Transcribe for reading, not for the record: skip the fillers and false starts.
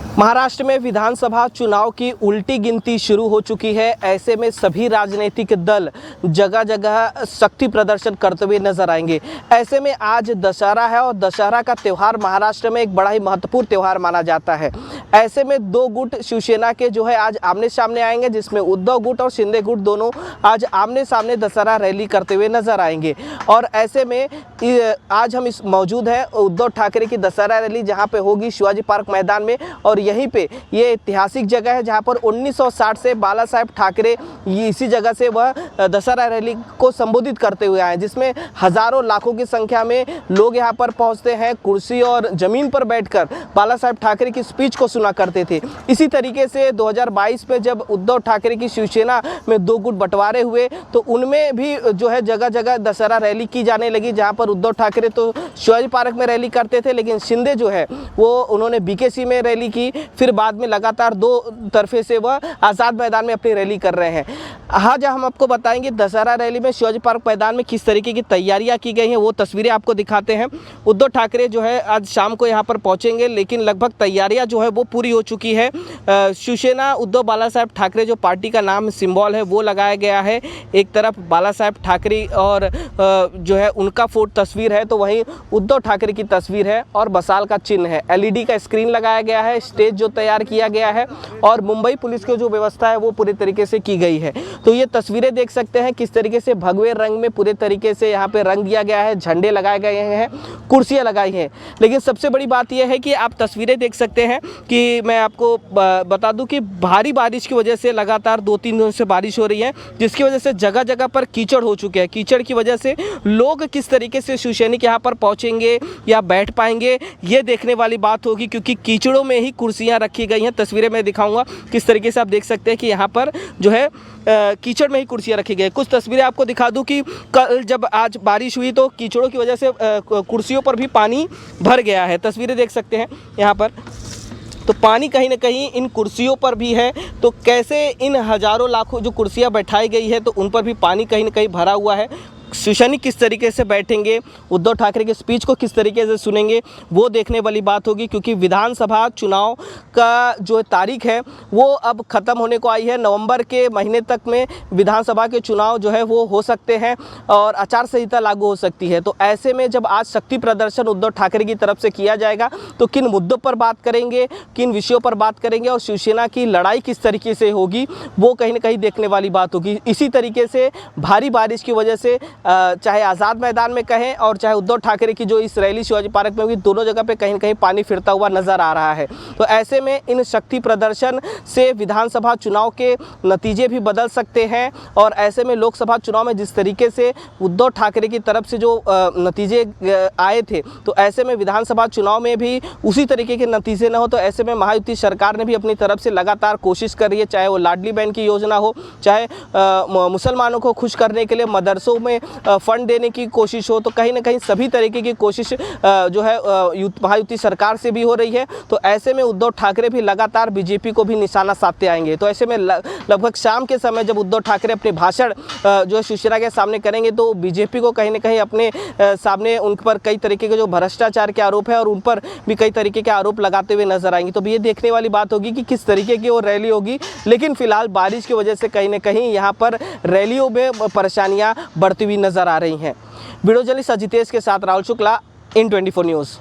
महाराष्ट्र में विधानसभा चुनाव की उल्टी गिनती शुरू हो चुकी है। ऐसे में सभी राजनीतिक दल जगह जगह शक्ति प्रदर्शन करते हुए नजर आएंगे। ऐसे में आज दशहरा है और दशहरा का त्यौहार महाराष्ट्र में एक बड़ा ही महत्वपूर्ण त्यौहार माना जाता है। ऐसे में दो गुट शिवसेना के जो है आज आमने सामने आएंगे, जिसमें उद्धव गुट और शिंदे गुट दोनों आज आमने सामने दशहरा रैली करते हुए नजर आएंगे। और ऐसे में आज हम मौजूद हैं उद्धव ठाकरे की दशहरा रैली, जहां पे होगी शिवाजी पार्क मैदान में। और यहीं पे ये ऐतिहासिक जगह है जहां पर 1960 से बाला साहेब ठाकरे इसी जगह से वह दशहरा रैली को संबोधित करते हुए आए, जिसमें हजारों लाखों की संख्या में लोग यहां पर पहुंचते हैं, कुर्सी और जमीन पर बैठकर बाला साहेब ठाकरे की स्पीच को सुना करते थे। इसी तरीके से 2022 में जब उद्धव ठाकरे की शिवसेना में दो गुट बंटवारे हुए तो उनमें भी जो है जगह जगह दशहरा रैली की जाने लगी, जहां पर उद्धव ठाकरे तो शिवाजी पार्क में रैली करते थे, लेकिन शिंदे जो है वो उन्होंने बीकेसी में रैली की। फिर बाद में लगातार दो तरफे से वह आज़ाद मैदान में अपनी रैली कर रहे हैं। आज हम आपको बताएंगे दशहरा रैली में शिवाजी पार्क मैदान में किस तरीके की तैयारियां की गई हैं, वो तस्वीरें आपको दिखाते हैं। उद्धव ठाकरे जो है आज शाम को यहां पर पहुंचेंगे, लेकिन लगभग तैयारियां जो है वो पूरी हो चुकी है। शिवसेना उद्धव बाला साहेब ठाकरे जो पार्टी का नाम सिंबल है वो लगाया गया है। एक तरफ बाला साहेब ठाकरे और जो है उनका फोटो तस्वीर है, तो वहीं उद्धव ठाकरे की तस्वीर है और बसाल का चिन्ह है। LED का स्क्रीन लगाया गया है, स्टेज जो तैयार किया गया है और मुंबई पुलिस की जो व्यवस्था है वो पूरी तरीके से की गई है। तो ये तस्वीरें देख सकते हैं किस तरीके से भगवे रंग में पूरे तरीके से यहाँ पे रंग दिया गया है, झंडे लगाए गए हैं, कुर्सियां लगाई हैं। लेकिन सबसे बड़ी बात यह है कि आप तस्वीरें देख सकते हैं कि मैं आपको बता दूं कि भारी बारिश की वजह से लगातार 2-3 दिनों से बारिश हो रही है, जिसकी वजह से जगह जगह पर कीचड़ हो चुके हैं। कीचड़ की वजह से लोग किस तरीके से शिवसैनिक यहाँ पर पहुँचेंगे या बैठ पाएंगे ये देखने वाली बात होगी, क्योंकि कीचड़ों में ही कुर्सियाँ रखी गई हैं। तस्वीरें मैं दिखाऊंगा किस तरीके से आप देख सकते हैं कि यहाँ पर जो है कीचड़ में ही कुर्सियाँ रखी गई। कुछ तस्वीरें आपको दिखा दूं कि कल जब आज बारिश हुई तो कीचड़ों की वजह से कुर्सियों पर भी पानी भर गया है। तस्वीरें देख सकते हैं यहाँ पर, तो पानी कहीं ना कहीं इन कुर्सियों पर भी है। तो कैसे इन हजारों लाखों जो कुर्सियां बैठाई गई है तो उन पर भी पानी कहीं ना कहीं भरा हुआ है। शिवसैनिक किस तरीके से बैठेंगे, उद्धव ठाकरे के स्पीच को किस तरीके से सुनेंगे, वो देखने वाली बात होगी, क्योंकि विधानसभा चुनाव का जो तारीख है वो अब ख़त्म होने को आई है। नवंबर के महीने तक में विधानसभा के चुनाव जो है वो हो सकते हैं और आचार संहिता लागू हो सकती है। तो ऐसे में जब आज शक्ति प्रदर्शन उद्धव ठाकरे की तरफ से किया जाएगा तो किन मुद्दों पर बात करेंगे, किन विषयों पर बात करेंगे और शिवसेना की लड़ाई किस तरीके से होगी वो कहीं ना कहीं देखने वाली बात होगी। इसी तरीके से भारी बारिश की वजह से चाहे आज़ाद मैदान में कहें और चाहे उद्धव ठाकरे की जो इस रैली शिवाजी पार्क में हुई, दोनों जगह पे कहीं ना कहीं पानी फिरता हुआ नजर आ रहा है। तो ऐसे में इन शक्ति प्रदर्शन से विधानसभा चुनाव के नतीजे भी बदल सकते हैं। और ऐसे में लोकसभा चुनाव में जिस तरीके से उद्धव ठाकरे की तरफ से जो नतीजे आए थे, तो ऐसे में विधानसभा चुनाव में भी उसी तरीके के नतीजे न हो। तो ऐसे में महायुति सरकार ने भी अपनी तरफ से लगातार कोशिश कर रही है, चाहे वो लाडली बहन की योजना हो, चाहे मुसलमानों को खुश करने के लिए मदरसों में फंड देने की कोशिश हो। तो कहीं ना कहीं सभी तरीके की कोशिश जो है महायुति सरकार से भी हो रही है। तो ऐसे में उद्धव ठाकरे भी लगातार बीजेपी को भी निशाना साधते आएंगे। तो ऐसे में लगभग शाम के समय जब उद्धव ठाकरे अपने भाषण जो है शिवसेना के सामने करेंगे तो बीजेपी को कहीं ना कहीं अपने सामने उन पर कई तरीके के जो भ्रष्टाचार के आरोप है और उन पर भी कई तरीके के आरोप लगाते हुए नजर आएंगे। तो ये देखने वाली बात होगी कि किस तरीके की वो रैली होगी। लेकिन फिलहाल बारिश की वजह से कहीं ना कहीं यहाँ पर रैलियों में परेशानियाँ बढ़ती हुई नजर आ रही हैं। वीडियो जर्नलिस्ट अजितेश के साथ राहुल शुक्ला, IN24 न्यूज़।